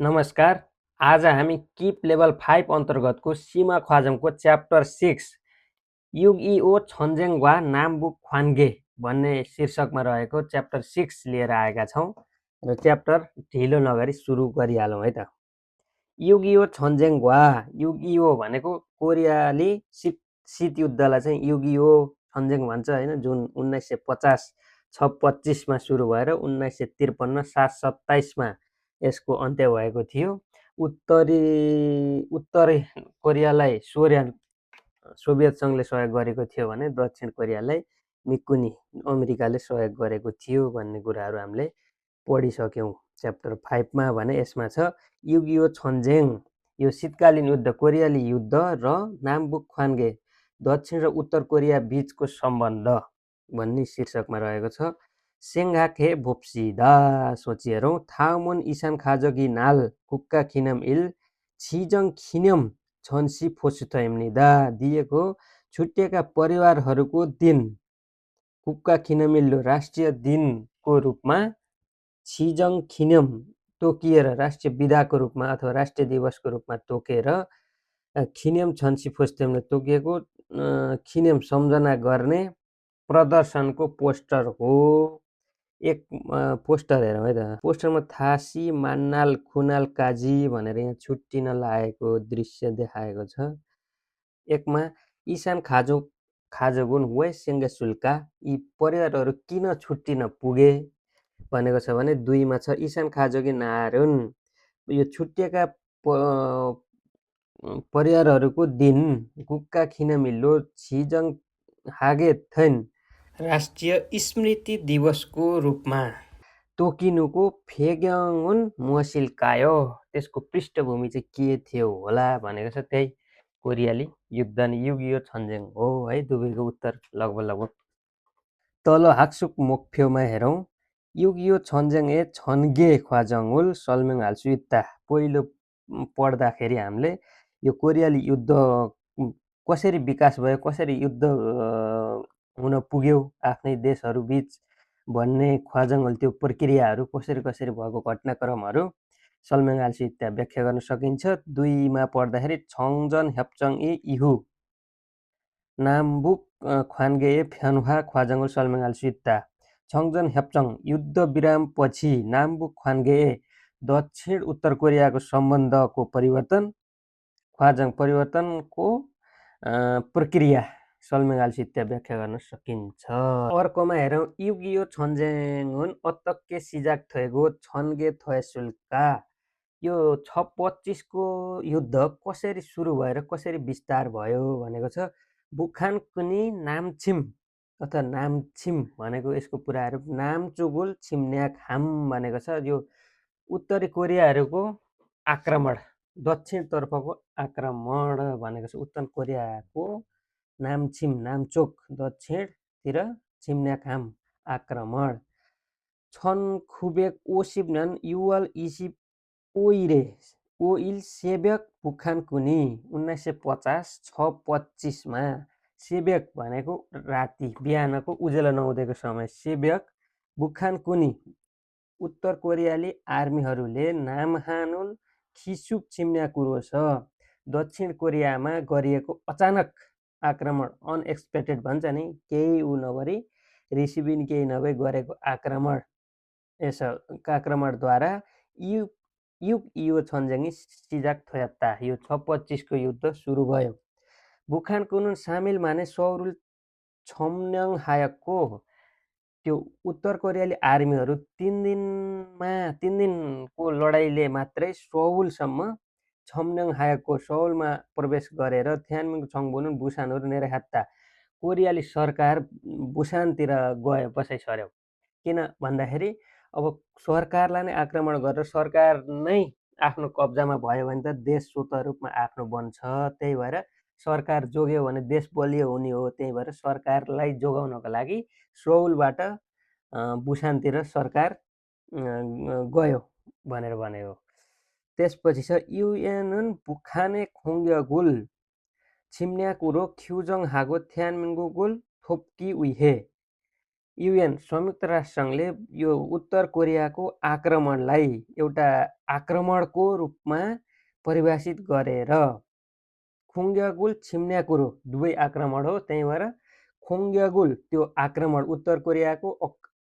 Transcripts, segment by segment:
नमस्कार। आज हामी किप लेभल 5 अन्तर्गतको सीमा ख्वाजमको च्याप्टर 6 युगइओ छन्जेङ वा नामबुक ख्वान्गे भन्ने शीर्षकमा रहेको च्याप्टर 6 लिएर आएका छौँ र च्याप्टर ढिलो नगरी सुरु गरिहालौँ है त। युगइओ छन्जेङ वा युगइओ भनेको कोरियाली शीत युद्धलाई चाहिँ युगइओ छन्जेङ भन्छ होइन, जुन 1950 6/25 सुरु भएर 1953 7/27 यसको अन्त्य भएको थियो। उत्तरी कोरियालाई सोभियत सङ्घले सहयोग गरेको थियो भने दक्षिण कोरियालाई मिकुनी अमेरिकाले सहयोग गरेको थियो भन्ने कुराहरू हामीले पढिसक्यौँ च्याप्टर 5मा। भने यसमा छ युगइओ छन्जेङ, यो शीतकालीन युद्ध, कोरियाली युद्ध र नामबुक ख्वान्गे, दक्षिण र उत्तर कोरिया बीचको सम्बन्ध भन्ने शीर्षकमा रहेको छ। सेङ्गाखे भोप्सिदा सोचिहेरौँ। थाउमुन इसान खाजगी नाल कुक्का खिनम इल छिजङ खिन्यम छन्सी फोसुथयमनिदा दिएको छुट्टिएका परिवारहरूको दिन कुक्का खिनमिल्लो राष्ट्रिय दिनको रूपमा, छिजङ खिन्यम तोकिएर राष्ट्रिय विदाको रूपमा अथवा राष्ट्रिय दिवसको रूपमा तोकेर, खिन्यम छन्सी फोसुथयमले तोकिएको खिन्यम सम्झना गर्ने प्रदर्शनको पोस्टर हो। एक पोस्टर हेरौँ है त। पोस्टरमा थासी मान्नाल खुनाल काजी भनेर यहाँ छुट्टिन लागेको दृश्य देखाएको छ। एकमा इसान खाजोगुन वे सेङ्गेसुल्का, यी परिवारहरू किन छुट्टिन पुगे भनेको छ भने दुईमा छ इसान खाजोगी नारुन, यो छुट्टिएका परिवारहरूको दिन कुक्का खिनमिल्लो छिजङ हागे थैन राष्ट्रिय स्मृति दिवसको रूपमा तोकिनुको फेग्याङुन मुसिल्कायो, त्यसको पृष्ठभूमि चाहिँ के थियो होला भनेको छ। त्यही कोरियाली युद्ध युगइओ छन्जेङ हो है। दुवैको उत्तर लगभग तल हाक्सुक मोक्फ्योमा हेरौँ। युगइओ छन्जेङ ए छन्गे ख्वाजङुल सल्मेङ हाल्सुइत्ता। पहिलो पढ्दाखेरि हामीले यो कोरियाली युद्ध कसरी विकास भयो, कसरी युद्ध हुन पुग्यो आफ्नै देशहरू बीच भन्ने ख्वाजङुल त्यो प्रक्रियाहरू कसरी भएको घटनाक्रमहरू सल्मेङ हाल्सुइत्ता व्याख्या गर्न सकिन्छ। दुईमा पढ्दाखेरि छङजन हेप्चङ ए इहु नामबुक ख्वान्गे ए फ्यान्हा ख्वाजङुल सल्मेङ हाल्सुइत्ता। छङजन हेप्चङ युद्ध विरामपछि नामबुक ख्वान्गे दक्षिण उत्तर कोरियाको सम्बन्धको परिवर्तन, ख्वाजङ परिवर्तनको प्रक्रिया सल्मेङ हाल्सुइत्ता व्याख्या गर्न सकिन्छ। अर्कोमा हेरौँ। युगइओ छन्जेङुन अत्तक्के सिजाक थएको छन्गे थयसुल्का, यो 6/25 युद्ध कसरी सुरु भएर कसरी विस्तार भयो भनेको छ। बुखान कुनी नामछिम अथवा नामछिम भनेको यसको पुराहरू नामचुगुल छिम्न्याक हाम भनेको छ। यो उत्तरी कोरियाहरूको आक्रमण, दक्षिणतर्फको आक्रमण भनेको छ। उत्तर कोरियाको नामछिम नामचोक दक्षिणतिर छिम्न्याक हाम आक्रमण। छन खुबेक ओसिप्नन युवल इसिप ओइरे ओइल सेब्यक बुखान कुनी 1950 6/25 सेब्यक भनेको राति, बिहानको उज्यालो नहुँदैको समय। सेब्यक बुखान कुनी उत्तर कोरियाली आर्मीहरूले नामहानुल खिसुक छिम्न्या कुरो छ। दक्षिण कोरियामा गरिएको अचानक आक्रमण, अनएक्सपेक्टेड भन्छ नि, केही उ नगरी रिसिभिन केही नभई गरेको आक्रमण, यस आक्रमणद्वारा युगइओ छन्जेङ सिजाक थोयात्ता, यो 6/25 युद्ध सुरु भयो। बुखान कुनुन सामेल माने सौरुल छम्न्याङ हायकको, त्यो उत्तर कोरियाली आर्मीहरू 3 दिनको लडाइँले मात्रै सौलसम्म छम्न्याङ हायकको सौलमा प्रवेश गरेर थ्यानमिङ छङबुनुन बुसानहरू नेर हात्ता, कोरियाली सरकार बुसानतिर गयो, बसाइ सर्यो। किन भन्दाखेरि अब सरकारलाई नै आक्रमण गरेर सरकार नै आफ्नो कब्जामा भयो भने त देश स्वतः रूपमा आफ्नो बन्छ। त्यही भएर सरकार जोग्यो भने देश बलियो हुने हो। त्यही भएर सरकारलाई जोगाउनको लागि सौलबाट बुसानतिर सरकार गयो भनेर भन्यो। त्यसपछि छ युएन बुखाने खोङ्ग्यगुल छिम्न्या कुरो ख्युजङ हागो थ्यानमिङ्गुगुल थोप्की उइहे। युएन संयुक्त राष्ट्रसङ्घले यो उत्तर कोरियाको आक्रमणलाई एउटा आक्रमणको रूपमा परिभाषित गरेर खोङ्ग्यागुल छिम्न्याकुरो दुवै आक्रमण हो, त्यही भएर खोङ्ग्यागुल त्यो आक्रमण उत्तर कोरियाको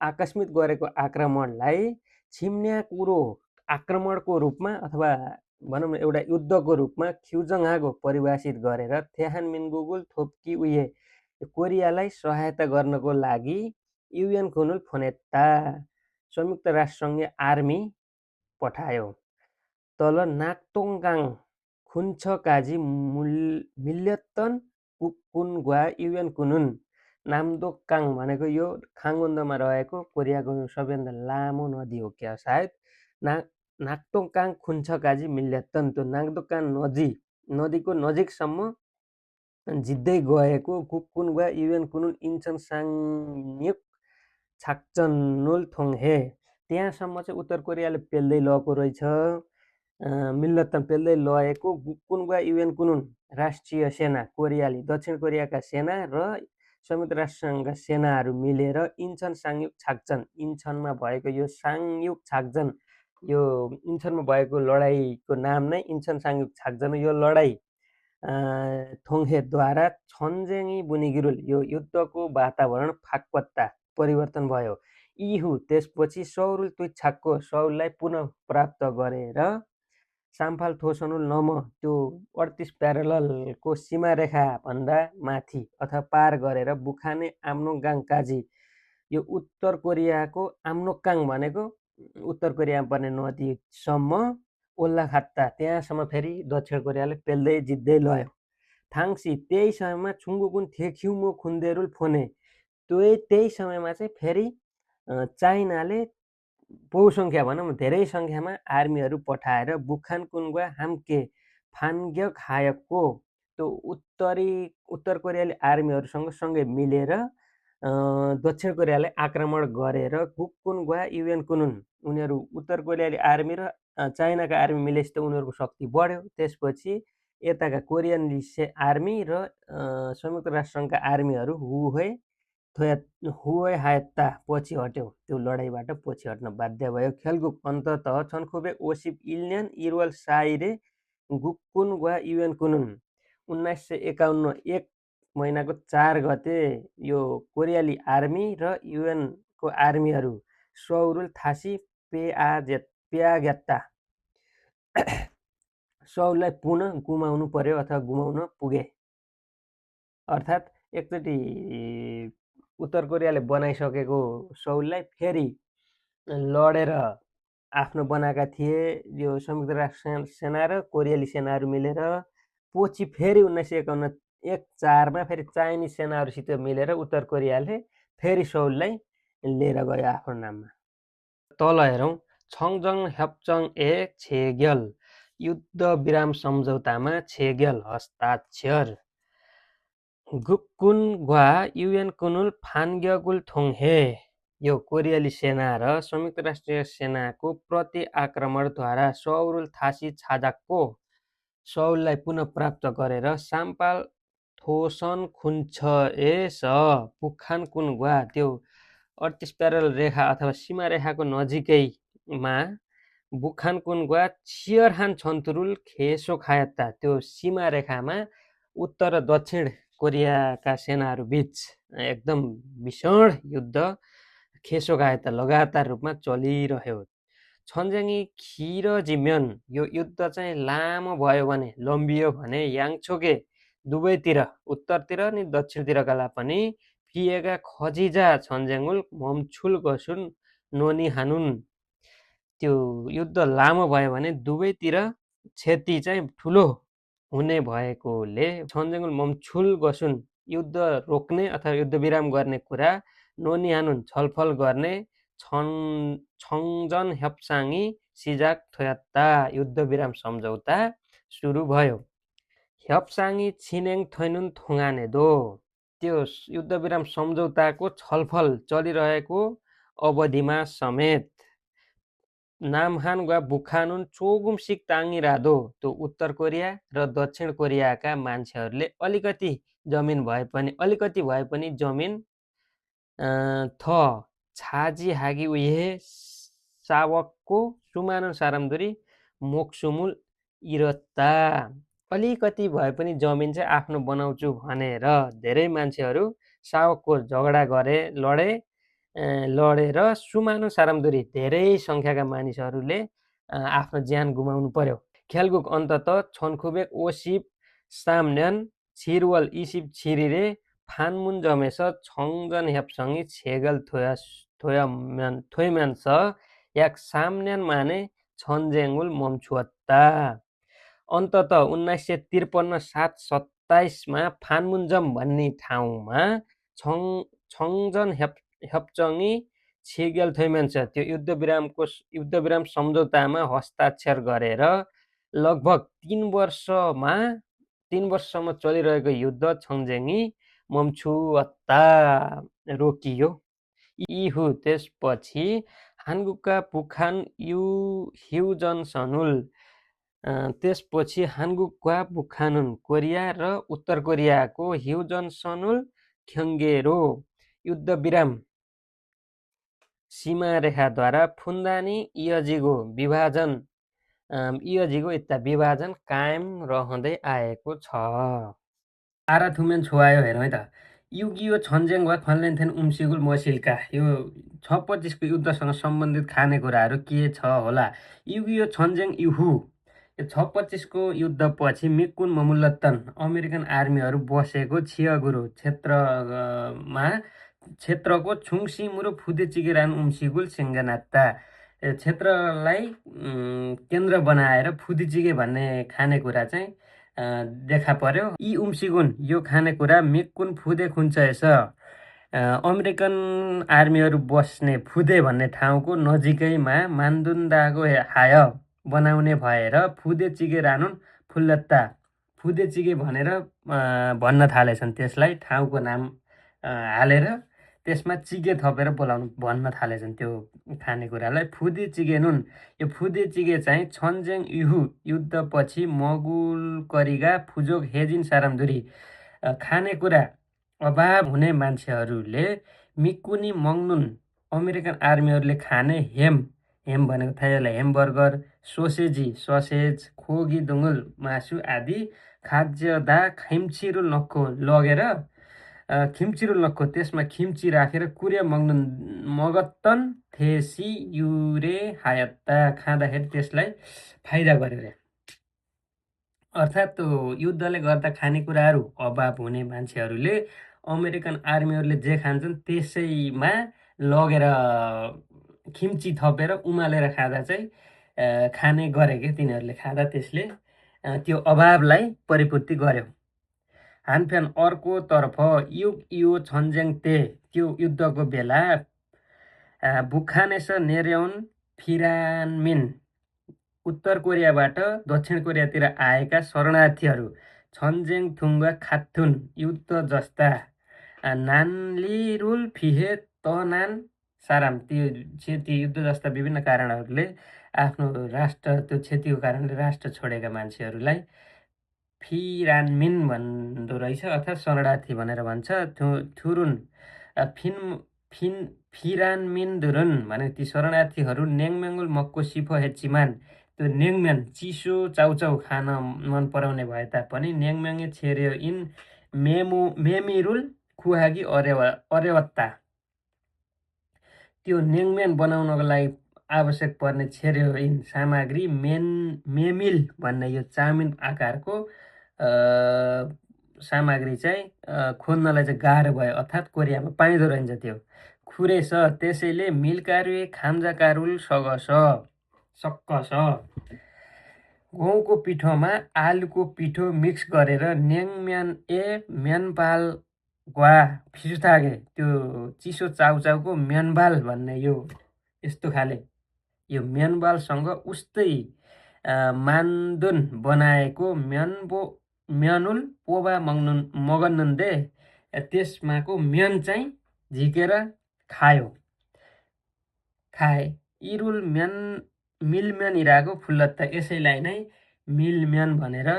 आकस्मिक गरेको आक्रमणलाई छिम्न्याकुरो आक्रमणको रूपमा अथवा भनौँ न एउटा युद्धको रूपमा ख्युजङ्हाको परिभाषित गरेर थ्याहान मिनगुगुल थोप्की उये कोरियालाई सहायता गर्नको लागि युएन खुनुल फोनेत्ता संयुक्त राष्ट्रसङ्घीय आर्मी पठायो। तल नाक्तोङ्गाङ खुन्चकाजी मिल्यत्तन कुकुनग्वा युएन कुनुन नामदोक्काङ भनेको यो खाङवन्दमा रहेको कोरियाको सबैभन्दा लामो नदी हो क्या सायद। नाक्तोङ्काङ खुन्चकाजी मिल्यत्तन त्यो नाक्दोक्काङ नदीको नजिकसम्म जित्दै गएको कुकुनग्वा युएन कुनुन इन्चन साङयुक छाक्चन नोल थोङहे त्यहाँसम्म चाहिँ उत्तर कोरियाले पेल्दै लगेको रहेछ। मिल्लत्तन पेल्दै लगेको कुकुनग्वा युएन कुनुन राष्ट्रिय सेना कोरियाली दक्षिण कोरियाका सेना र संयुक्त राष्ट्रसङ्घका सेनाहरू मिलेर इन्चन साङयुक छाक्चन इन्चनमा भएको यो साङयुक छाक्चन यो इन्चनमा भएको लडाइँको नाम नै इन्चन साङयुक छाक्चन यो लडाइँ थोङहेद्वारा छन्जेङी बुनिगिरुल यो युद्धको वातावरण फाक्पत्ता परिवर्तन भयो। इहु त्यसपछि सौरुल तुइछाक्को सौललाई पुनः प्राप्त गरेर साम्फाल थोसनुल नम त्यो 38 प्यारलको सीमारेखा भन्दा माथि अथवा पार गरेर बुखाने आम्नोगाङ काजी यो उत्तर कोरियाको आम्नोकाङ भनेको उत्तर कोरियामा पर्ने नदीसम्म ओल्ला खात्ता त्यहाँसम्म फेरि दक्षिण कोरियाले पेल्दै जित्दै लयो। थाङसी त्यही समयमा छुङ्गुकुन थेख्युमो खुन्देरुल फोने त्यही समयमा चाहिँ फेरि चाइनाले बहुसङ्ख्या भनौँ धेरै सङ्ख्यामा आर्मीहरू पठाएर बुखानकुन्ग्वा हाम्के फान्ग्यक हायकको त्यो उत्तर कोरियाली आर्मीहरूसँग सँगै मिलेर दक्षिण कोरियालाई आक्रमण गरेर कुकुनग्वा युएन कुनुन उनीहरू उत्तर कोरियाली आर्मी र चाइनाका आर्मी मिलेपछि त उनीहरूको शक्ति बढ्यो। त्यसपछि यताका कोरियन आर्मी र संयुक्त राष्ट्रसङ्घका आर्मीहरू हुवे हायत्ता पछि हट्यो त्यो लडाइँबाट पछि हट्न बाध्य भयो। खेलगुक अन्ततः छन्खुबे ओसिप इल्न्यान इरवल साइरे गुक्कुनग्वा युएन कुनुन 1951 एक महिनाको 4 गते यो कोरियाली आर्मी र युएनको आर्मीहरू सौरुल थासी पेयाग्यात्ता सौललाई पुनः गुमाउनु पर्यो अथवा गुमाउन पुगे। अर्थात् एकचोटि उत्तर कोरियाले बनाइसकेको सौललाई फेरि लडेर आफ्नो बनाएका थिए यो संयुक्त राष्ट्र सेना र कोरियाली सेनाहरू मिलेर पछि फेरि 1951 1/4मा फेरि चाइनिज सेनाहरूसित मिलेर उत्तर कोरियाले फेरि सौललाई लिएर गयो आफ्नो नाममा। तल हेरौँ छङजङ हेप्चङ छेग्यल युद्ध विराम सम्झौतामा छेग्यल हस्ताक्षर। गुक्कुनग्वा युएन कुनुल फान्ग्यगुल थोङहे यो कोरियाली सेना र संयुक्त राष्ट्रिय सेनाको प्रति आक्रमणद्वारा सौरुल थासी छाजाकको सौललाई पुनः प्राप्त गरेर साम्पाल थोसन खुन्चएस बुखानकुन्ग्वा त्यो 38 प्यारल रेखा अथवा सीमा रेखाको नजिकैमा बुखानकुन्ग्वा छियरहान छन्तुरुल खेसो खायत्ता त्यो सीमा रेखामा उत्तर र दक्षिण कोरियाका सेनाहरू बीच एकदम भीषण युद्ध खेसो खायत्ता लगातार रूपमा चलिरह्यो। छन्जेङी खिर जिम्यन यो युद्ध चाहिँ लामो भयो भने लम्बियो भने याङछोके दुवैतिर उत्तरतिर नि दक्षिणतिरकालाई पनि फिएका खजिजा छन्जेङुल मम्छुल गसुन नोनी हानुन त्यो युद्ध लामो भयो भने दुवैतिर क्षति चाहिँ ठुलो हुने भएकोले छन्जेङुल मम्छुल गसुन युद्ध रोक्ने अथवा युद्ध विराम गर्ने कुरा नोनी हानुन छलफल गर्ने छङजन हेप्साङी सिजाक थोयात्ता युद्ध विराम सम्झौता सुरु भयो। हेप्साङी छिनेङ थैनुन थोङाने दो त्यो युद्ध विराम सम्झौताको छलफल चलिरहेको अवधिमा समेत नामहान वा बुखानुन चोगुम सिक ताङिरादो त्यो उत्तर कोरिया र दक्षिण कोरियाका मान्छेहरूले अलिकति भए पनि जमिन थ छाजी हागी उहे सावकको सुमानो सारमदुरी मोक्सुमुल इरत्ता। अलिकति भए पनि जमिन चाहिँ आफ्नो बनाउँछु भनेर धेरै मान्छेहरू सावकको झगडा लडेर सुमानो सारमदुरी धेरै सङ्ख्याका मानिसहरूले आफ्नो ज्यान गुमाउनु पर्यो। खेलगुक अन्तत छन्खुबेक ओसिप साम्न्यान छिरवल इसिप छिरिरे फान्मुन जमेस छङजन हेप्सङी छेगल थोयम्यान्स याक साम्न्यान माने छन्जेङ्गुल मम्छुअत्ता। अन्तत 1953 मा फान्मुन्जम भन्ने ठाउँमा छङजन हेप्चङी छेगल थोयम्यान्स त्यो युद्धविराम सम्झौतामा हस्ताक्षर गरेर लगभग 3 वर्षसम्म चलिरहेको युद्ध छङजेङ्गी मम्छुअत्ता रोकियो। इहु त्यसपछि हानगुकका पुखान ह्युजनसनुल त्यसपछि हानगुकका बुखानुन कोरिया र उत्तर कोरियाको ह्युजनसनुल ख्यङ्गेरो युद्धविराम सीमारेखाद्वारा फुन्दानी इयजिगो विभाजन कायम रहँदै आएको छ। आराथुमेन छोआयो हेरौँ है त। युगियो छन्जेङ वा खन्लेन्थेन उम्सिगुल मसिल्का यो 625 को युद्धसँग सम्बन्धित खानेकुराहरू के छ होला? युगियो छन्जेङ इहु 625 को युद्धपछि मिक्कुन ममुल्लत्तन अमेरिकन आर्मीहरू बसेको छियगुरो क्षेत्रको छुङसिमुरो फुदेचिगेरान उम्सिगुल सेङ्गनात्ता क्षेत्रलाई केन्द्र बनाएर फुदिचिगे भन्ने खानेकुरा चाहिँ देखा पर्यो। यी उम्सिगुन यो खानेकुरा मिक्कुन फुदे खुन्चएस अमेरिकन आर्मीहरू बस्ने फुदे भन्ने ठाउँको नजिकैमा मान्दुन्दाको हाय बनाउने भएर फुदे चिगे रानुन फुल्लत्ता फुदे चिगे भनेर भन्न थालेछन्। त्यसलाई ठाउँको नाम हालेर त्यसमा चिगे थपेर भन्न थालेछन् त्यो खानेकुरालाई फुदे चिगे नुन। यो फुदे चिगे चाहिँ छन्जेङ इहु युद्धपछि मगुलकरिगा फुजोक हेजिन सारामदुरी खानेकुरा अभाव हुने मान्छेहरूले मिक्कुनी मङ्नुन अमेरिकन आर्मीहरूले खाने हेम भनेको थाहा होला हेमबर्गर ससेज खोगी दुङ्गुल मासु आदि खाद्यदा खिम्चिरुल नक्को लगेर खिम्चिरुल नक्को त्यसमा खिम्ची राखेर कुर्या मगत्तन थेसी युरे हायत्ता खाँदाखेरि त्यसलाई फाइदा गर्यो रे। अर्थात् युद्धले गर्दा खानेकुराहरू अभाव हुने मान्छेहरूले अमेरिकन आर्मीहरूले जे खान्छन् त्यसैमा लगेर खिम्ची थपेर उमालेर खाँदा चाहिँ खाने गरे के तिनीहरूले खाँदा त्यसले त्यो अभावलाई परिपूर्ति गर्यो। हानफ्यान अर्कोतर्फ इयो छन्जेङ ते त्यो युद्धको बेला बुखानेस नेर्याउन फिरानमिन उत्तर कोरियाबाट दक्षिण कोरियातिर आएका शरणार्थीहरू छन्जेङ थुङ्गा खाथुन युद्ध जस्ता नानलिरुल फिहे तनान साराम त्यो युद्ध जस्ता विभिन्न कारणहरूले आफ्नो राष्ट्र त्यो क्षतिको कारणले राष्ट्र छोडेका मान्छेहरूलाई फिरानमिन भन्दो रहेछ अर्थात् शरणार्थी भनेर भन्छ। थुरुन फिरानमिनदुरुन भने ती शरणार्थीहरू नेङमेङ्गुल मक्को सिफो हेचिमान त्यो नेङम्यान चिसो चाउचाउ खान मन पराउने भए तापनि नेङम्याङे छेर्यो इन मेमिरुल खुहागी अरेवत्ता त्यो नेङम्यान बनाउनको लागि आवश्यक पर्ने छेर्यो इन सामग्री मेमिल भन्ने यो चाउमिन आकारको सामग्री चाहिँ खोज्नलाई चाहिँ गाह्रो भयो अर्थात् कोरियामा पाइँदो रहन्छ त्यो खुरेस त्यसैले मिलकारुए खाम्जाकारुल सक्कस गहुँको पिठोमा आलुको पिठो मिक्स गरेर नेङम्यान म्यानबाल ग्वा फिसुथागे त्यो चिसो चाउचाउको म्यानबाल भन्ने यो यस्तो खाले यो म्यानबालसँग उस्तै मान्दुन बनाएको म्यानुल पोबा मगन्नुन्दे त्यसमाको म्यान चाहिँ झिकेर खाए इरुल मिलम्यान इराको फुल्लत्ता यसैलाई नै मिलम्यान भनेर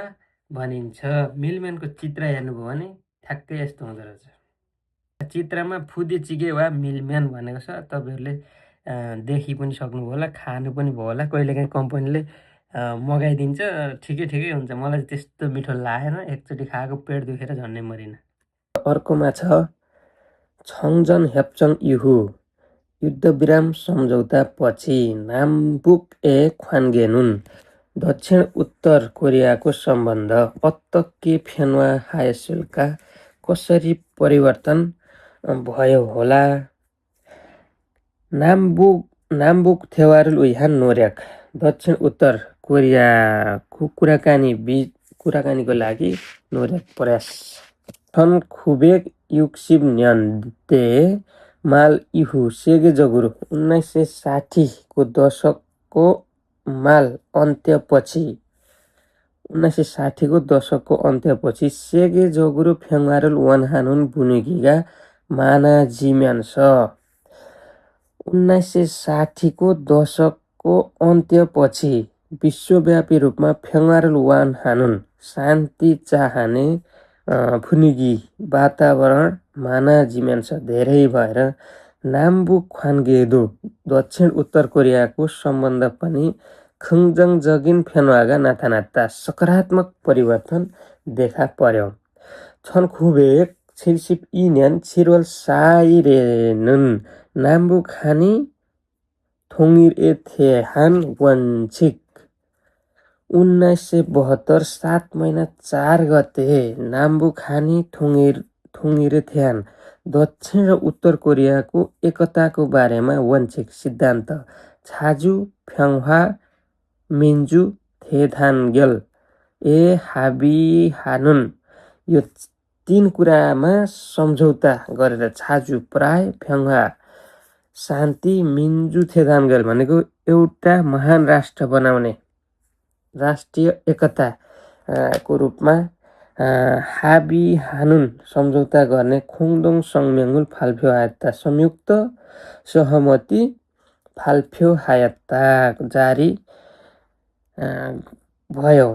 भनिन्छ। मिलम्यानको चित्र हेर्नुभयो भने ठ्याक्कै यस्तो हुँदो रहेछ। चित्रमा फुदी चिगे वा मिलम्यान भनेको छ। तपाईँहरूले देखि पनि सक्नुभयो होला, खानु पनि भयो होला। कहिलेकाहीँ कम्पनीले मगाइदिन्छ, ठिकै ठिकै हुन्छ। मलाई त्यस्तो मिठो लागेन, एकचोटि खाएको पेट दुखेर झन्डै मरिन। अर्कोमा छ छङजन हेप्चङ इहु युद्धविराम सम्झौतापछि नाम्बुक ए ख्वान्गेनुन दक्षिण उत्तर कोरियाको सम्बन्ध अत्तके फेन्वा हायसुलका कसरी परिवर्तन भयो होला? नाम्बुक थेवारुल उइहान नोर्याक दक्षिण उत्तर कोरियाको कुराकानीको लागि नोर्याक प्रयास छन्। खुबेक युक्सिब न्यन्ते माल इहु सेगे जगुरु 1960 को दशकको माल अन्त्यपछि 1960 को दशकको अन्त्यपछि सेगे जगुरु फेङ्गारुल वनहानुन बुनुकीगा मानाजिम्यान छ। 1960 को दशकको अन्त्यपछि विश्वव्यापी रूपमा फेङ्गारुल वानहानुन शान्ति चाहने फुनुगी वातावरण मानाजिम्यान छ। धेरै भएर नाम्बुक ख्वान्गेदो दक्षिण उत्तर कोरियाको सम्बन्ध पनि खङजङ जगिन फेन्वागा नातानाता सकारात्मक परिवर्तन देखा पर्यो छन्। खुबेक छिरसिप इन्यान छिरवल साइरेनुन नाम्बुक हानी थोङिर ए थेहान वन्छिक 1972 7 महिना 4 गते नाम्बुक हानी थोङिर थेहान दक्षिण र उत्तर कोरियाको एकताको बारेमा वन्छिक सिद्धान्त छाजु फ्याङ्हा मिन्जु थेधानगेल ए हाबी हानुन यो 3 कुरामा सम्झौता गरेर छाजु प्राय फ्याङ्हा शान्ति मिन्जु थेधानगेल भनेको एउटा महान राष्ट्र बनाउने राष्ट्रिय एकता को रूपमा हाबी हानुन सम्झौता गर्ने खोङदोङ सङ्म्याङ्गुल फाल्फ्यो हायत्ता संयुक्त सहमति फाल्फ्यो हायत्ता जारी भयो।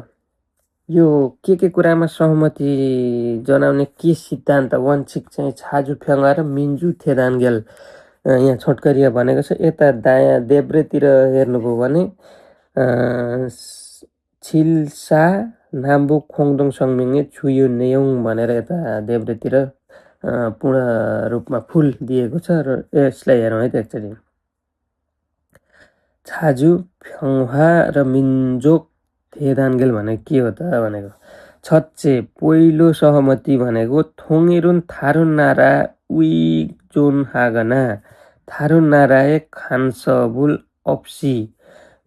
यो के कुरामा सहमति जनाउने के सिद्धान्त वन्छिक चाहिँ छाजु फ्याङ्गा र मिन्जु थेदानगेल यहाँ छोटकरिया भनेको छ। यता दायाँ देब्रेतिर हेर्नुभयो भने छिल्सा नाम्बुक खोङदोङ सङ्मिङे छुयो नेयोङ भनेर यता देब्रेतिर पूर्ण रूपमा फुल दिएको छ र यसलाई हेरौँ है त एकचोटि। छाजु फ्याङ्हा र मिन्जोक थेदानगेल भनेको के हो त भनेको छच्चे पहिलो सहमति भनेको थोङेरुन थारुन नारा उइजोन हागना थारुन नाराए खान्सबुल अप्सी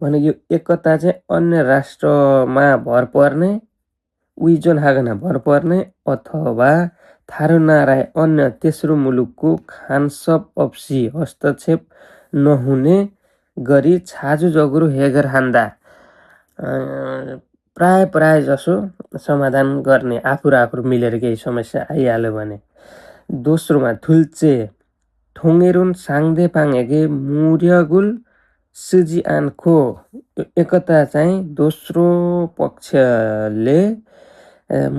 भनेको यो एकता चाहिँ अन्य राष्ट्रमा भर पर्ने उइजोन हागना भर पर्ने अथवा थारुन नाराए अन्य तेस्रो मुलुकको खान्सब अप्सी हस्तक्षेप नहुने गरी छाजु जगुरु हेगर हान्दा प्राय जसो समाधान गर्ने आफू मिलेर केही समस्या आइहाल्यो भने। दोस्रोमा थुल्चे थोङेरुन साङदे पाङेगे मुर्यगुल सिजिआनको एकता चाहिँ दोस्रो पक्षले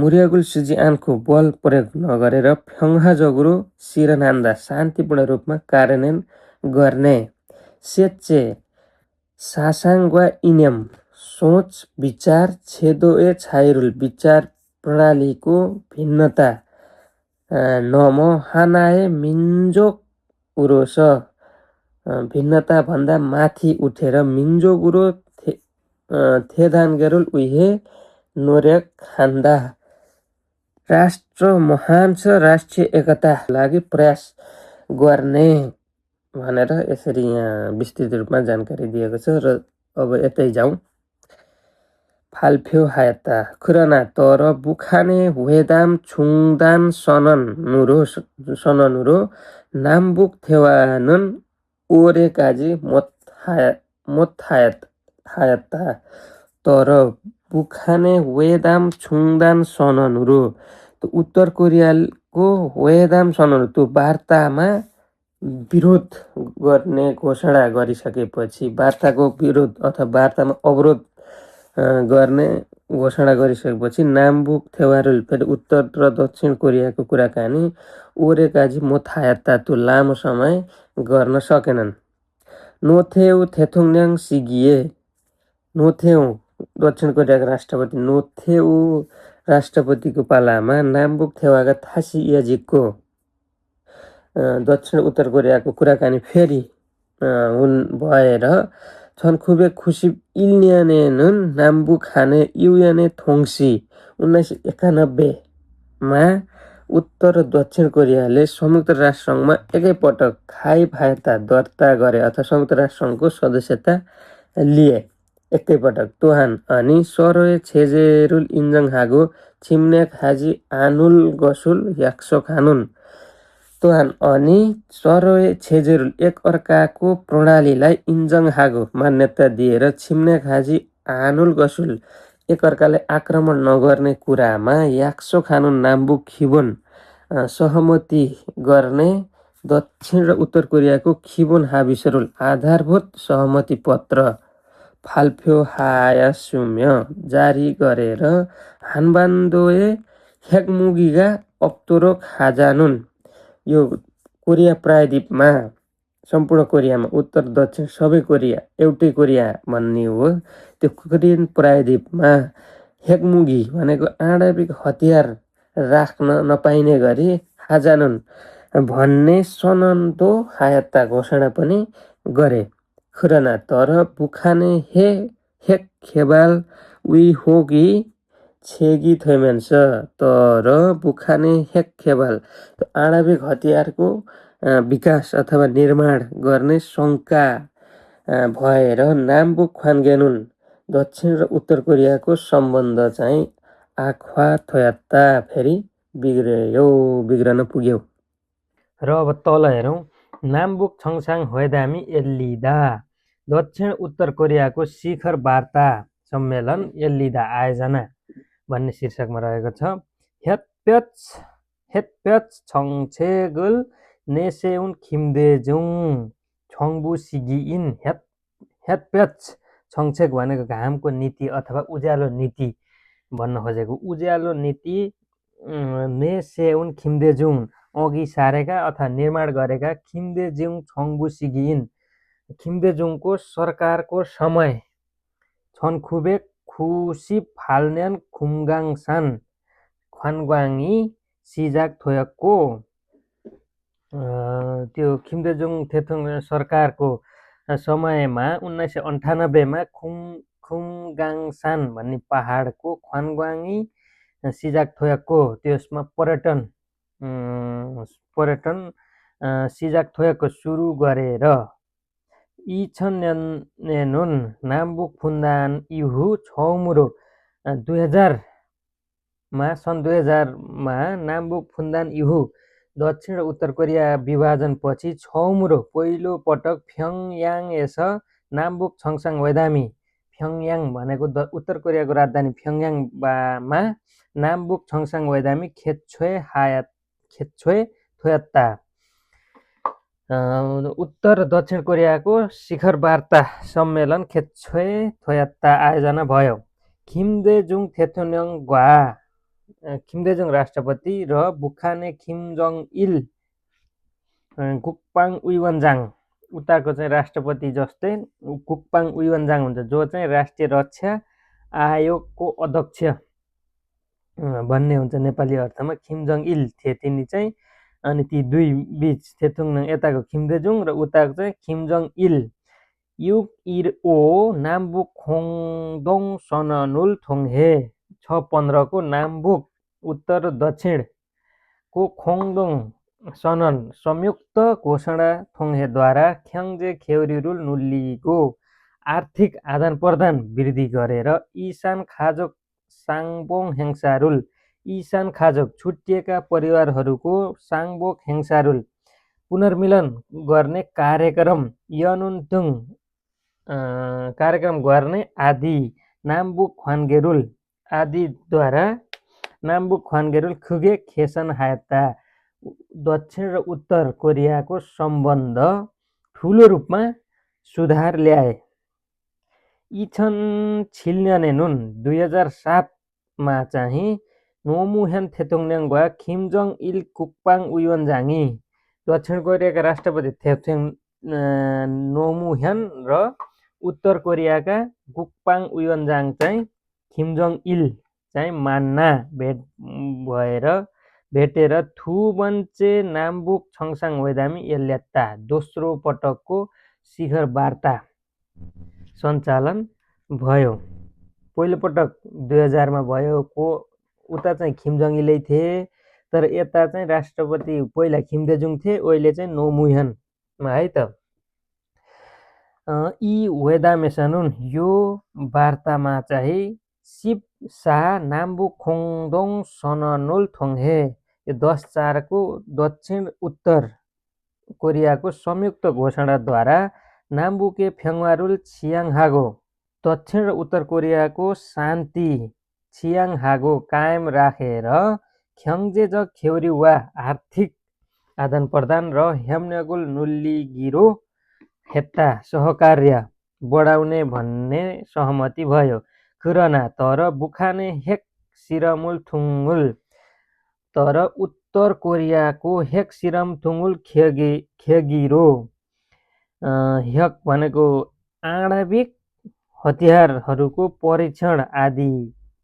मुर्यगुल सिजिआनको बल प्रयोग नगरेर फ्याङ्हा जगुरु सिरनान्दा शान्तिपूर्ण रूपमा कार्यान्वयन गर्ने। सेच्चे सासाङ्वा इन्याम सोच विचार छेदोए छाइरुल विचार प्रणालीको भिन्नता नम हानाए मिन्जोक उरोस भिन्नता भन्दा माथि उठेर मिन्जोक उरो थेदानगेरुल उहे नोर्याक खान्दा राष्ट्र महान छ राष्ट्रिय एकता लागि प्रयास गर्ने भनेर यसरी यहाँ विस्तृत रूपमा जानकारी दिएको छ। र अब यतै जाउँ फाल्फ्यो हायत्ता खुरना तर बुखाने हुएदाम छुङदान सननुरो नाम्बुक थेवानुन ओरे काजी मोत हायत्ता तर बुखाने हुएदाम छुङदान सननुरो उत्तर कोरियाको हुएदाम सननु त्यो वार्तामा विरोध गर्ने घोषणा गरिसकेपछि वार्ताको विरोध अथवा वार्तामा अवरोध गर्ने घोषणा गरिसकेपछि नामबुक थेवारुल फेरि उत्तर र दक्षिण कोरियाको कुराकानी ओरेकाजी मोथायात्तातु लामो समय गर्न सकेनन्। नोथेउ थेथुङन्याङ सिगिए नोथेउ दक्षिण कोरियाका राष्ट्रपति नोथेउ राष्ट्रपतिको पालामा नामबुक थेवाका थासी याजिकको दक्षिण उत्तर कोरियाको कुराकानी फेरि भएर छन् खुबे खुसी इल्न्यानेनुन नामबुक खाने युयाने थोङसी 1991मा उत्तर र दक्षिण कोरियाले संयुक्त राष्ट्रसङ्घमा एकैपटक खाइफायता दर्ता गरे अथवा संयुक्त राष्ट्रसङ्घको सदस्यता लिए एकैपटक तोहान अनि सरोय छेजेरुल इन्जङ हागो छिम्न्याक हाजी आनुल गसुल याक्सो खानुन तोहान अनि सरोय छेजेरुल एक अर्काको प्रणालीलाई इन्जङ हागो मान्यता दिएर छिम्न्याक हाजी आनुल गसुल एक अर्कालाई आक्रमण नगर्ने कुरामा याक्सो खानुन नामबुक खिबोन सहमति गर्ने दक्षिण र उत्तर कोरियाको खिबोन हाबिसरुल आधारभूत सहमति पत्र फाल्फ्यो हायासुम्य जारी गरेर हानबान्दोए हेगमुगीगा अप्तोरोक हाजानुन यो कोरिया प्रायद्वीपमा सम्पूर्ण कोरियामा उत्तर दक्षिण सबै कोरिया एउटै कोरिया भन्ने हो। त्यो कोरियन प्रायद्वीपमा हेगमुगी भनेको आणविक हतियार राख्न नपाइने गरी हाजानुन भन्ने सनन्दो हायत्ता घोषणा पनि गरे। खुरना तर बुखाने हेक खेबाल उही होगी छेगी थैमान्छ तर बुखाने हेक खेबाल आणविक हतियारको विकास अथवा निर्माण गर्ने शङ्का भएर नामबुक ख्वान्गेनुन दक्षिण र उत्तर कोरियाको सम्बन्ध चाहिँ आख्वा थोयात्ता फेरि बिग्रन पुग्यो। र अब तल हेरौँ नामबुक छङसाङ होइदामी एल्लिदा दक्षिण उत्तर कोरियाको शिखर वार्ता सम्मेलन एल्लिदा आयोजना भन्ने शीर्षकमा रहेको छ। हेतप्यच छङछेगुल नेसेउन खिम्देजुङ छङबु सिगिइन हेतप्यच छङछेग भनेको घामको नीति अथवा उज्यालो नीति भन्न खोजेको। उज्यालो नीति नेसेउन खिम्देजुङ अघि सारेका अथवा निर्माण गरेका खिम्देजुङ छङबु सिगिइन खिम्देजुङको सरकारको समय छन् खुबे खुसी फाल्न्यान खुमगाङसान ख्वान्ग्वाङी सिजाक थोयक्को त्यो खिम्देजुङ थेथुङ सरकारको समयमा 1998मा खुमगाङसान भन्ने पहाडको ख्वान्ग्वाङी सिजाक थोयक्को त्यसमा पर्यटन सिजाक थोयक्को सुरु गरेर इछन्यानुन नामबुक फुन्दान इहु छौमुरो 2000मा नामबुक फुन्दान इहु दक्षिण र उत्तर कोरिया विभाजनपछि छौमुरो पहिलो पटक फ्योङयाङएस नामबुक छङसाङ वैदामी फ्योङयाङ भनेको उत्तर कोरियाको राजधानी फ्योङयाङमा नामबुक छङसाङ वैदामी खेच्छ्वे थोयात्ता उत्तर दक्षिण कोरियाको शिखर वार्ता सम्मेलन खेच्छ्वे थोयात्ता आयोजना भयो। खिम्देजुङ थेथुन्यङ ग्वा खिम्देजुङ राष्ट्रपति र बुखाने खिमजङ इल कुकपाङ उइवनजाङ उताको चाहिँ राष्ट्रपति जस्तै कुकपाङ उइवनजाङ हुन्छ जो चाहिँ राष्ट्रिय रक्षा आयोगको अध्यक्ष भन्ने हुन्छ नेपाली अर्थमा। खिमजङ इल थिए तिनी चाहिँ अनि ती दुई बीच थेथुङन्याङ यताको खिम्देजुङ र उताको चाहिँ खिमजङ इल युक इर ओ नामबुक खोङदोङ सननुल थोङहे 615 को नामबुक उत्तर र दक्षिणको खोङदोङ सनन संयुक्त घोषणा थोङहेद्वारा ख्याङ्जे खेउरिरुल नुल्लीको आर्थिक आदान प्रदान वृद्धि गरेर इसान खाजोक साङबोङ हेङसारुल इसान खाजोक छुट्टिएका परिवारहरूको साङबोक हेङसारुल पुनर्मिलन गर्ने कार्यक्रम यनुनतुङ कार्यक्रम गर्ने आदि नामबुक ख्वान्गेरुल आदिद्वारा नामबुक ख्वान्गेरुल खुगे खेसन हायत्ता दक्षिण र उत्तर कोरियाको सम्बन्ध ठुलो रूपमा सुधार ल्याए। इछन छिल्न्यानेनुन 2007मा चाहिँ नोमुहेन थेतोङन्याङवा खिमजङ इल कुक्पाङ उयोन्जाङी दक्षिण कोरियाका राष्ट्रपति थेथोङ नोमुहेन र उत्तर कोरियाका कुक्पाङ उयोन्जाङ चाहिँ खिमजङ इल चाहिँ मान्ना भेटेर थुबन्चे नाम्बुक छङसाङ वेदामी यल्यात्ता दोस्रो पटकको शिखर वार्ता सञ्चालन भयो। पहिलोपटक 2000मा भयो को उता चाहिँ खिमजङ इलै थिए, तर यता चाहिँ राष्ट्रपति पहिला खिमदेजुङ थिए, अहिले चाहिँ नोमुहेनमा है त। यी वेदामेसानुन यो वार्तामा चाहिँ सिप सा नाम्बु खोङदोङ सननोल थोङहे यो 10/4को दक्षिण उत्तर कोरियाको संयुक्त घोषणाद्वारा नाम्बुके फ्याङ्वारुल छियाङहागो दक्षिण र उत्तर कोरियाको शान्ति छियाङहागो कायम राखेर ख्यङ्जेज खेउरी वा आर्थिक आदान प्रदान र हेम्नगुल नुल्लिगिरो हेत्ता सहकार्य बढाउने भन्ने सहमति भयो। कुरना तर बुखाने हेक सिरमुल थुङ्गुल तर उत्तर कोरियाको हेक सिरम थुङ्गुल ख्यगिरो हेक भनेको आणविक हतियारहरूको परीक्षण आदि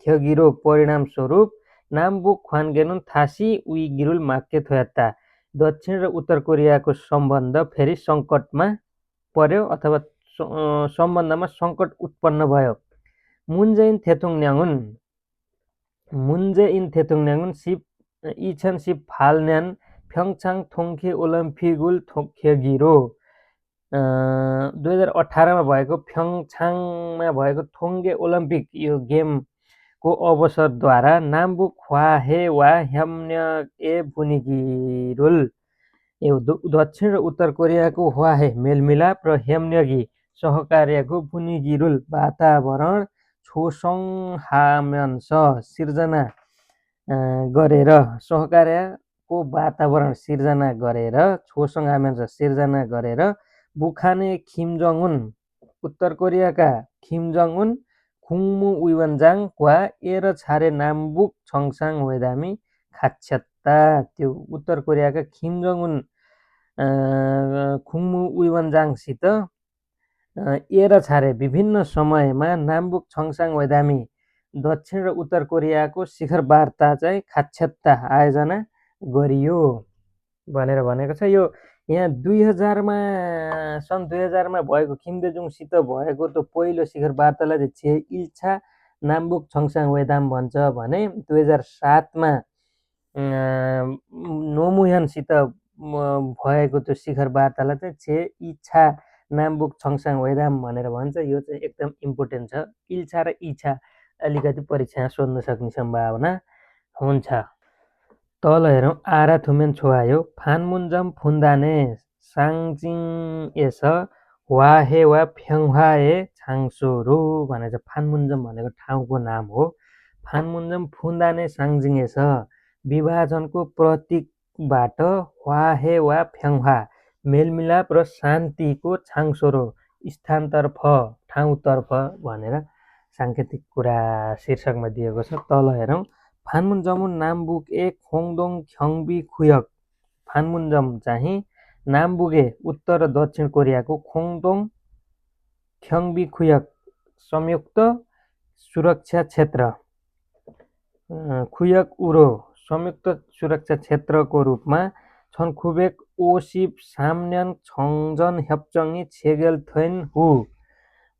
ख्यगिरो परिणाम स्वरूप नाम्बुक ख्वान्गेनुन थासी उइगिरुल माक्के थोयात्ता दक्षिण र उत्तर कोरियाको सम्बन्ध फेरि सङ्कटमा पर्यो अथवा सम्बन्धमा सङ्कट उत्पन्न भयो। मुन्जेइन थेतुङन्याङुन सिप इछन सिप फाल्न्यान फ्यङचाङ थोङखे ओलम्पिगुल ख्यगिरो 2018मा भएको फ्यङछाङमा भएको थोङ्गे ओलम्पिक यो गेमको अवसरद्वारा नाम्बुक ख्वाहे वा ह्याम्न्य भुनिगिरुल यो दक्षिण र उत्तर कोरियाको ह्वाहे मेलमिलाप र हेम्न्यगी सहकार्यको भुनिगिरुल वातावरण छोसङहाम्यन्स सिर्जना गरेर सहकार्यको वातावरण सिर्जना गरेर छोसङहाम्यन्स सिर्जना गरेर बुखाने खिमजङ-उन उत्तर कोरियाका खिमजङ-उन खुङमु उइवन्जाङ वा एर छारे नाम्बुक छङसाङ वेदामी खाच्छत्ता त्यो उत्तर कोरियाका खिमजङ-उन खुङमु उइवन्जाङसित एर छारे विभिन्न समयमा नाम्बुक छङसाङ वेदामी दक्षिण र उत्तर कोरियाको शिखर वार्ता चाहिँ खाच्छत्ता आयोजना गरियो भनेर भनेको छ। यो यहाँ सन् 2000मा भएको खिमदेजुङसित भएको त्यो पहिलो शिखर वार्तालाई चाहिँ छे इल्छा नाम्बुक छङसाङ वेदाम भन्छ भने 2007मा नोमुहेनसित भएको त्यो शिखर वार्तालाई चाहिँ छे इच्छा नाम्बुक छङसाङ वेदाम भनेर भन्छ। यो चाहिँ एकदम इम्पोर्टेन्ट छ। इल्छा र इच्छा अलिकति परीक्षामा सोध्न सक्ने सम्भावना हुन्छ। तल हेरौँ आरा थुमेन छोआयो फानमुन्जम फुन्दाने साङजिङ एस ह्वाहे वा फ्याङ्ह्वाए छाङसोरु भनेको फानमुन्जम भनेको ठाउँको नाम हो। फानमुन्जम फुन्दाने साङजिङ एस विभाजनको प्रतीकबाट ह्वाहे वा फ्याङ्ह्वा मेलमिलाप र शान्तिको छाङसोरो स्थानतर्फ ठाउँतर्फ भनेर साङ्केतिक कुरा शीर्षकमा दिएको छ। तल हेरौँ फानमुन्जमुन नाम्बुक ए खोङदोङ ख्यङ्बी खुयक फानमुन्जम चाहिँ नाम्बुके उत्तर र दक्षिण कोरियाको खोङदोङ ख्यङ्बी खुयक संयुक्त सुरक्षा क्षेत्र खुयक उरो संयुक्त सुरक्षा क्षेत्रको रूपमा छनखुबेक ओसिप साम्न्याङ छङजन हेप्चङी छेगेल थैन हु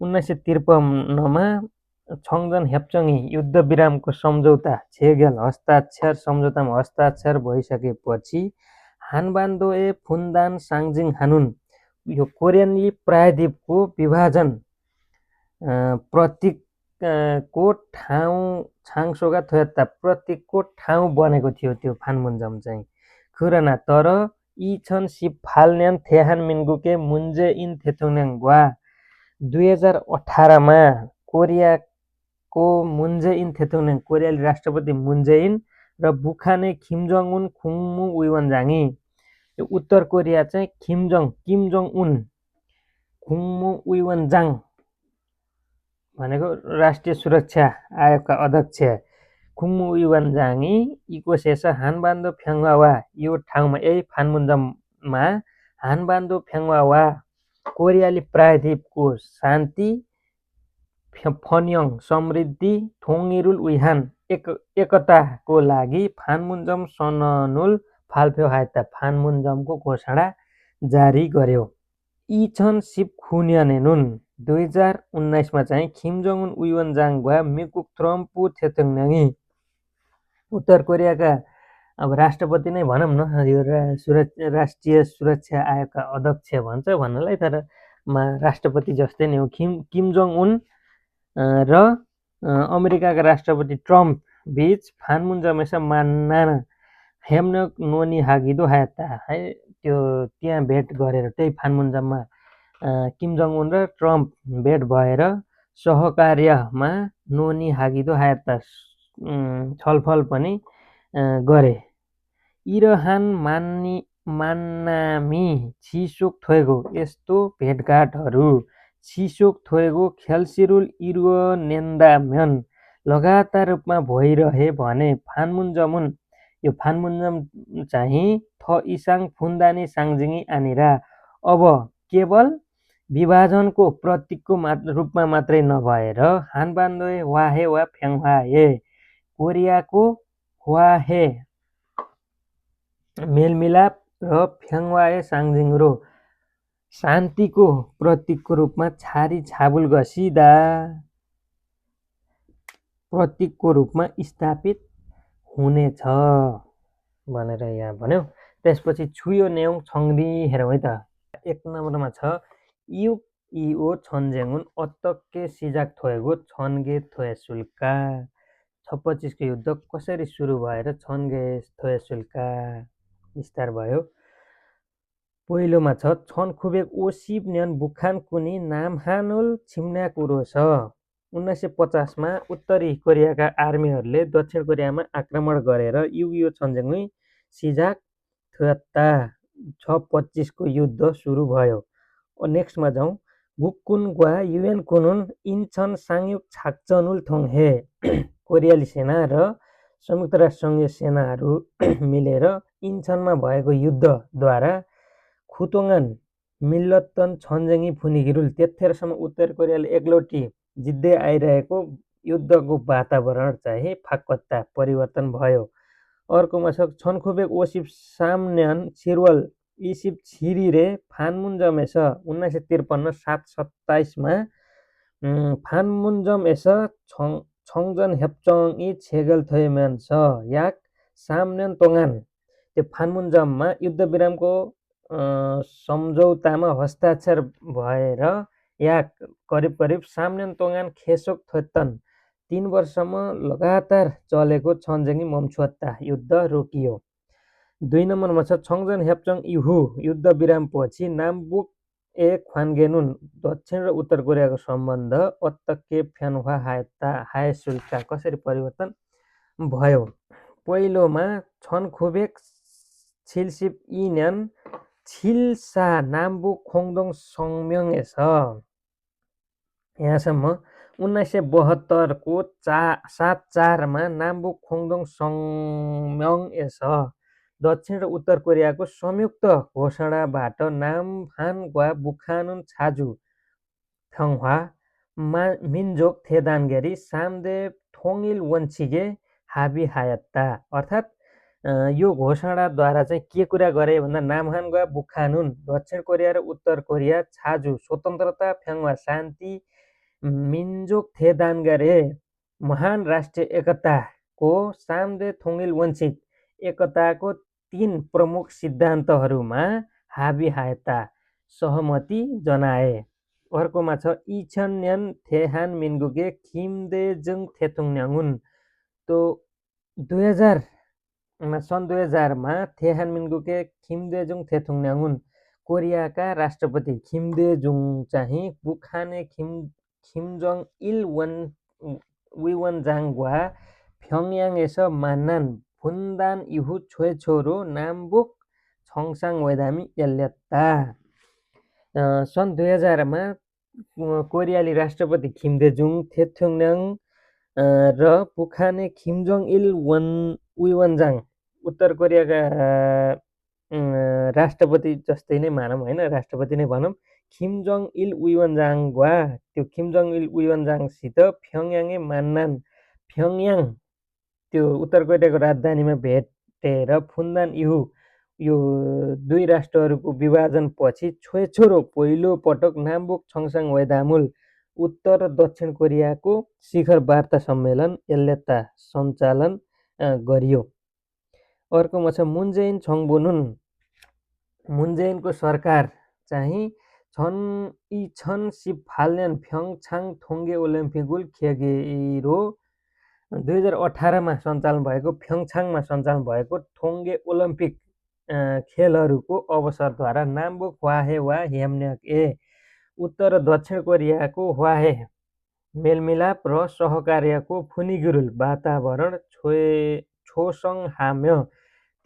1953मा छङजन हेप्चङी युद्ध विरामको सम्झौता छेगेल सम्झौतामा हस्ताक्षर भइसकेपछि हानबान्दोए फुन्दान साङजिङ हानुन यो कोरियन प्रायद्वीपको विभाजन प्रतीकको ठाउँ छाङसोगा थोयात्ता प्रतीकको ठाउँ बनेको थियो त्यो फानमुन्जम चाहिँ खुरना तर यी छन् सिप फाल्न्यान थेहान मिन्गुके मुन्जे इन थेथुङन्याङ वा 2018मा कोरियाको मुन्जे इन थेथुङन्याङ कोरियाली राष्ट्रपति मुन्जे इन र बुखाने खिमजङ उन खुङमु उइवन्जाङी उत्तर कोरिया चाहिँ किम जङ उन खुङमु उइवन्जाङ भनेको राष्ट्रिय सुरक्षा आयोगका अध्यक्ष खुम्मु युवानजाङी इकोसेस हानबान्दो फ्याङ्वा यो ठाउँमा यही फान्मुन्जममा हानबान्दो फ्याङ्वा कोरियाली प्रायद्वीपको शान्ति फन्योङ समृद्धि थोङिरुल उइहान एकताको लागि फान्मुन्जम सननुल फाल्फ्यो हायता फान्मुन्जमको घोषणा जारी गर्यो। यी छन् सिपखुन्यानेनुन 2019मा चाहिँ खिमजोङ उन उइवनजाङवा मिकुक थ्रम्पु थेथुङन्याङी उत्तर कोरियाका अब राष्ट्रपति नै भनौँ न, यो राष्ट्रिय सुरक्षा आयोगका अध्यक्ष भन्छ भन्नलाई, तर राष्ट्रपति जस्तै नै हो। किम जोङ उन र अमेरिकाका राष्ट्रपति ट्रम्प बीच फान्मुन्जमेसा मान्ना हेम्नक नोनी हागिदो हायता है, त्यो त्यहाँ भेट गरेर त्यही फान्मुन्जममा किम जोङ उन र ट्रम्प भेट भएर सहकार्यमा नोनी हागिदो हायता छलफल पनि गरे। इरहान मान्नामी छिसोक थोएको यस्तो भेटघाटहरू छिसोक थोएको खेल्सिरुल इरुव नेन्दाम्यन लगातार रूपमा भइरहे भने फान्मुन्जमुन यो फान्मुन्जम चाहिँ थ इसाङ फुन्दानी साङजिङी आनिरा अब केवल विभाजनको प्रतीकको रूपमा मात्रै नभएर हानबान्दोए वाहे वा फ्याङ्हाए कोरियाको वाहे मेलमिलाप र फ्याङ्वाए साङजिङरो शान्तिको प्रतीकको रूपमा छारी छाबुल गसिदा प्रतीकको रूपमा स्थापित हुनेछ भनेर यहाँ भन्यो। त्यसपछि छुयो न्याउ छङ्दी हेरौँ है त। 1 नम्बरमा छ युक इओ छन्जेङुन अत्तक्के सिजाक थोएको छन्गे थोएसुल्का 26को युद्ध कसरी सुरु भएर छन्गे थोएसुल्का विस्तार भयो। पहिलोमा छ छन खुबेक ओसिब न्यान बुखान कुनी नामहानुल छिम्न्याक उरो छ। 1950मा उत्तरी कोरियाका आर्मीहरूले दक्षिण कोरियामा आक्रमण गरेर युगियो छन्जेङुई सिजाक थोत्ता 625को युद्ध सुरु भयो। नेक्स्टमा जाउँ गुक्कुन ग्वा युएन कुनुन इन्छन साङयुक छाक्चनुल थोङहे कोरियाली सेना र संयुक्त राष्ट्र सङ्घीय सेनाहरू मिलेर इन्छनमा भएको युद्धद्वारा खुतोङान मिल्लतन छन्जेङी फुनिगिरुल त्यतिखेरसम्म उत्तर कोरियाले एकलौटी जित्दै आइरहेको युद्धको वातावरण चाहिँ फाक्कत्ता परिवर्तन भयो। अर्कोमा छ छनखुबेक ओसिप सामन्यान छिरवल इसिप छिरिरे फान्मुन्जमेस 1953 727मा फान्मुन्जमेस छङजन हेप्चङ इ छेगल थोयम्यान छ याक सामन्यान तोङान त्यो फान्मुन्जममा युद्धविरामको सम्झौतामा हस्ताक्षर भएर याक करिब सामन्यान तोङान खेसोक थोत्तन 3 वर्षसम्म लगातार चलेको छन्जेङी मम्छुत्ता युद्ध रोकियो। 2 नम्बरमा छ छङजन हेप्चङ इहु युद्ध विरामपछि नामबुक ए ख्वान्गेनुन दक्षिण र उत्तर कोरियाको सम्बन्ध अत्तके फ्यान्वा हायसुल्का कसरी परिवर्तन भयो। पहिलोमा छनखुबेक छिलसिप इन्यान छिल्सा नाम्बु खोङदोङ सङ्म्यङएस यहाँसम्म 1972को 7/4मा नाम्बु खोङदोङ सङ्म्यङएस दक्षिण र उत्तर कोरियाको संयुक्त घोषणाबाट नामहान ग्वा बुखानुन छाजु फ्याङ्वा मिन्जोक थेदानगेरी सामदे थोङिल वन्चिगे हाबी हायत्ता अर्थात् यो घोषणाद्वारा चाहिँ के कुरा गरे भन्दा नामहान ग्वा बुखानुन दक्षिण कोरिया र उत्तर कोरिया छाजु स्वतन्त्रता फ्याङ्वा शान्ति मिन्जोक थेदानगरे महान राष्ट्रिय एकताको सामदे थोङिल वञ्चित एकताको 3 प्रमुख सिद्धान्तहरूमा हाबी हायता सहमति जनाए। अर्कोमा छ इछन्यान थेहान मिन्गुगे खिमदेजुङ थेथुङन्याङुन तो 2000मा थेहान मिन्गुगे खिमदेजुङ थेथुङन्याङुन कोरियाका राष्ट्रपति खिमदेजुङ चाहिँ बुखाने खिमजङ इल विवनजाङवा फ्याङ्याङएस मान्नान फुन्दान इहु छोरो नामबुक छङसाङ वेदामी एल्यत्ता सन् 2000मा कोरियाली राष्ट्रपति किम देजुङ, थेथोङन्याङ र पुखाने किम जोङ इल उइवनजाङ उत्तर कोरियाका राष्ट्रपति जस्तै नै मानौँ होइन, राष्ट्रपति नै भनौँ। किम जोङ इल उइवनजाङ वा त्यो किम जोङ इल उइवनजाङसित प्योङयाङ त्यो उत्तर कोरियाको राजधानीमा भेटेर फुन्दान इहु यो दुई राष्ट्रहरूको विभाजनपछि छोरो पहिलो पटक नामबुक छङसाङ वेदामुल उत्तर र दक्षिण कोरियाको शिखर वार्ता सम्मेलन एल्लेता सञ्चालन गरियो। अर्कोमा छ मुनजेइन छङबोनुन। मुनजेइनको सरकार चाहिँ छन् सिपफाल्यान फ्यङछाङ थोङ्गे ओलम्पिक खेगिरो 2018मा सञ्चालन भएको फ्यङछाङमा सञ्चालन भएको थोङ्गे ओलम्पिक खेलहरूको अवसरद्वारा नाम्बुक ह्वाहे वा ह्याम्न्याक उत्तर र दक्षिण कोरियाको ह्वाहे मेलमिलाप र सहकार्यको फुनिगिरुल वातावरण छोसङहाम्य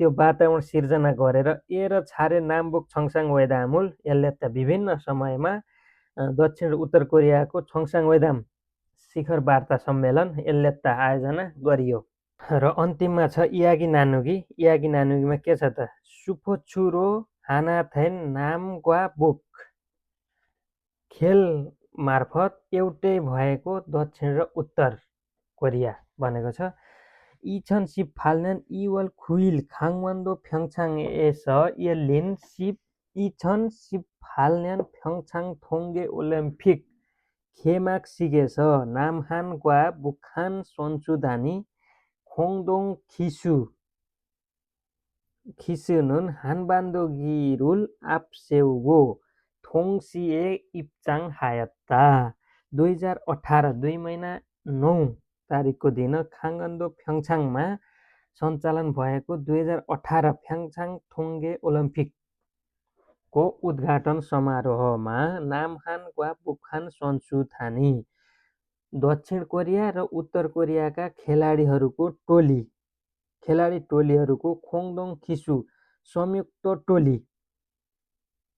त्यो वातावरण सिर्जना गरेर र छारे नामबुक छङसाङ वेदामुल यसले विभिन्न समयमा दक्षिण र उत्तर कोरियाको छङसाङ वेदाम शिखर वार्ता सम्मेलन यसले आयोजना गरियो। र अन्तिममा छ इयागी नानुगी। इयागी नानुगीमा के छ त सुफोचुरो हानाथेन नामग्वा बुक खेल मार्फत एउटै भएको दक्षिण र उत्तर कोरिया भनेको छ। इछन सिप फाल्नेन इवल खुइल खाङवान्दो फ्यङछाङ एस यलिन सिप इछन सिप फाल्नेन फ्यङछाङ थोङ्गे ओलम्पिक खेमाक सिगेस नामहान ग्वा बुखान सोन्सुदानी खोङदोङ खिसुनुन हानबान्दोगिरुल आपसेउगो थोङसिए इप्चाङ हायत्ता 2018 2 महिना 9 तारिकको दिन खाङगन्दो फ्यङछाङमा सञ्चालन भएको 2018 फ्यङछाङ थोङ्गे ओलम्पिकको उद्घाटन समारोहमा नामहान ग्वा बुखान सोन्सुथानी दक्षिण कोरिया र उत्तर कोरियाका खेलाडी टोलीहरूको खोङदोङ खिसु संयुक्त टोली।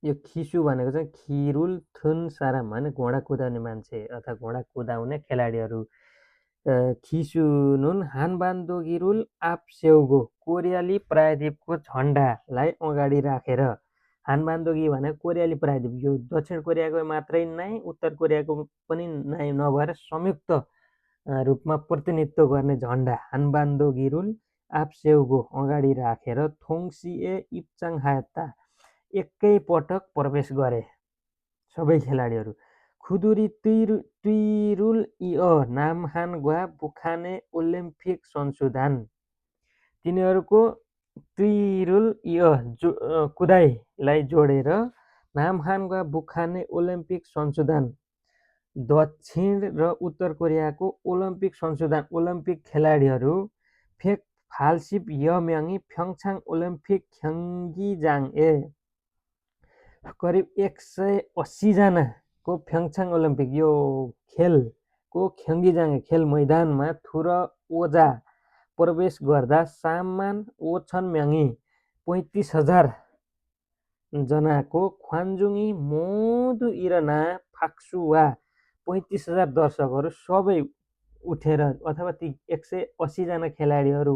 यो खिसु भनेको चाहिँ खिरुल थुन साराम भने घोडा कुदाउने मान्छे अथवा घोडा कुदाउने खेलाडीहरू। खिसुनुन हानबान्दोगिरुल आपसेउगो कोरियाली प्रायद्वीपको झन्डालाई अगाडि राखेर हानबान्दोगी भनेको कोरियाली प्रायद्वीप यो दक्षिण कोरियाको मात्रै नै उत्तर कोरियाको पनि नै नभएर संयुक्त रूपमा प्रतिनिधित्व गर्ने झन्डा हानबान्दोगिरुल आपसेउगो अगाडि राखेर थोङसिए इप्चाङ हायत्ता एकै पटक प्रवेश गरे सबै खेलाडीहरू। खुदुरी तुइरुल नामहान ग्वा बुखाने ओलम्पिक संशोधन तिनीहरूको तुइरुल कुदाइलाई जोडेर नामहान ग्वा बुखाने ओलम्पिक संशोधन दक्षिण र उत्तर कोरियाको ओलम्पिक संशोधन ओलम्पिक खेलाडीहरू फेक फाल्सिप यम्याङी फ्यङछाङ ओलम्पिक ख्यङ्गिजाङ करिब 180 जनाको फ्यङछाङ ओलम्पिक यो खेलको ख्यङ्गिजाङ खेल मैदानमा थुर ओजा प्रवेश गर्दा सामान ओछन म्याङी 35,000 जनाको ख्वान्जुङी मोदु इरना फाक्सु वा 35,000 दर्शकहरू सबै उठेर अथवा ती 180 जना खेलाडीहरू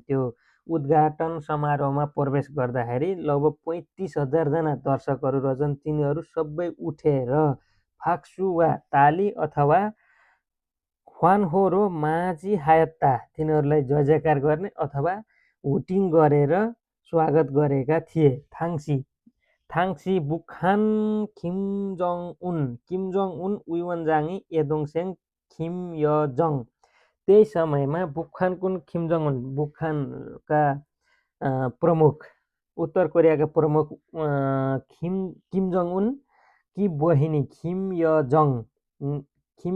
त्यो उद्घाटन समारोहमा प्रवेश गर्दाखेरि लगभग 35,000 जना दर्शकहरू रहेछन् तिनीहरू सबै उठेर फाक्सु वा ताली अथवा ख्वानहोरो माझी हायत्ता तिनीहरूलाई जय जयकार गर्ने अथवा हुटिङ गरेर स्वागत गरेका थिए। थाङसी बुखान किम जोङ उन उइवनजाङी एदोङसेङ किम यजङ त्यही समयमा बुखानकुन किम जोङ उन बुखानका प्रमुख उत्तर कोरियाका प्रमुख किम जोङ उन कि बहिनी किम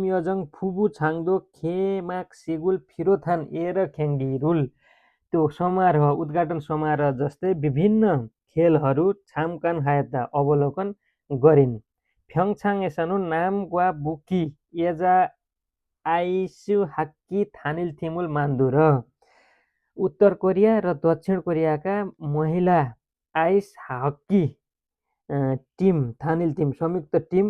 यजङ फुबु छाङदो खेमाक सिगुल फिरोथान र ख्याङ्गिरुल त्यो समारोह उद्घाटन समारोह जस्तै विभिन्न खेलहरू छामकान हायत्ता अवलोकन गरिन्। फ्यङछाङ एसनु नाम ग्वा बुकी एजा आइसु हाक्की थानिल थिमुल मान्दुर उत्तर कोरिया र दक्षिण कोरियाका महिला आइस हक्की टिम थानिल टिम संयुक्त टिम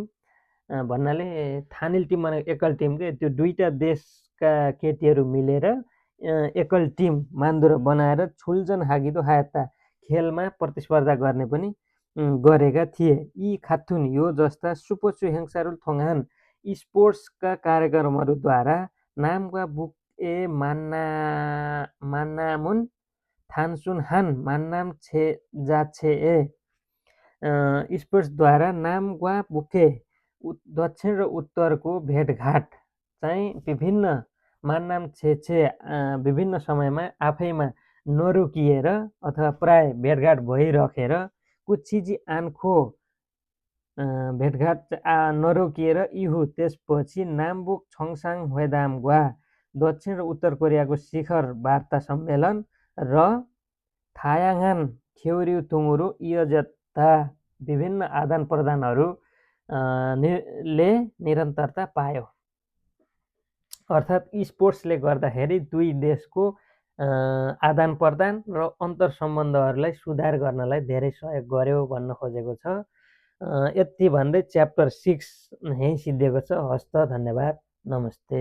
भन्नाले थानिल टिम भनेको एकल टिम के त्यो दुईटा देशका केटीहरू मिलेर एकल टिम मान्दुर बनाएर छुल्जन हागिदो हायत्ता खेलमा प्रतिस्पर्धा गर्ने पनि गरेका थिए। यी खाथुन यो जस्ता सुपोचु हेङसारुल थोङहान स्पोर्ट्सका कार्यक्रमहरूद्वारा नामका बुक ए मान्नामुन थानसुन हान मान्नाम छे जाछे ए स्पोर्ट्सद्वारा नाम वा बुखे दक्षिण र उत्तरको भेटघाट चाहिँ विभिन्न मान्नाम छेछे विभिन्न समयमा आफैमा नरोकिएर अथवा प्राय भेटघाट भइरखेर कुचिजी आन्खो भेटघाट नरोकिएर इहु त्यसपछि नामबुक छङसाङ हवेदाम वा दक्षिण र उत्तर कोरियाको शिखर वार्ता सम्मेलन र थायाङहान खेउरिउ तुङुरु इयजता विभिन्न आदान प्रदानहरू ले निरन्तरता पायो। अर्थात् स्पोर्ट्सले गर्दाखेरि दुई देशको आदान प्रदान र अन्तर सम्बन्धहरूलाई सुधार गर्नलाई धेरै सहयोग गर्यो भन्न खोजेको छ। यति भन्दै च्याप्टर 6 यहीँ सिद्धिएको छ। हस्त, धन्यवाद, नमस्ते।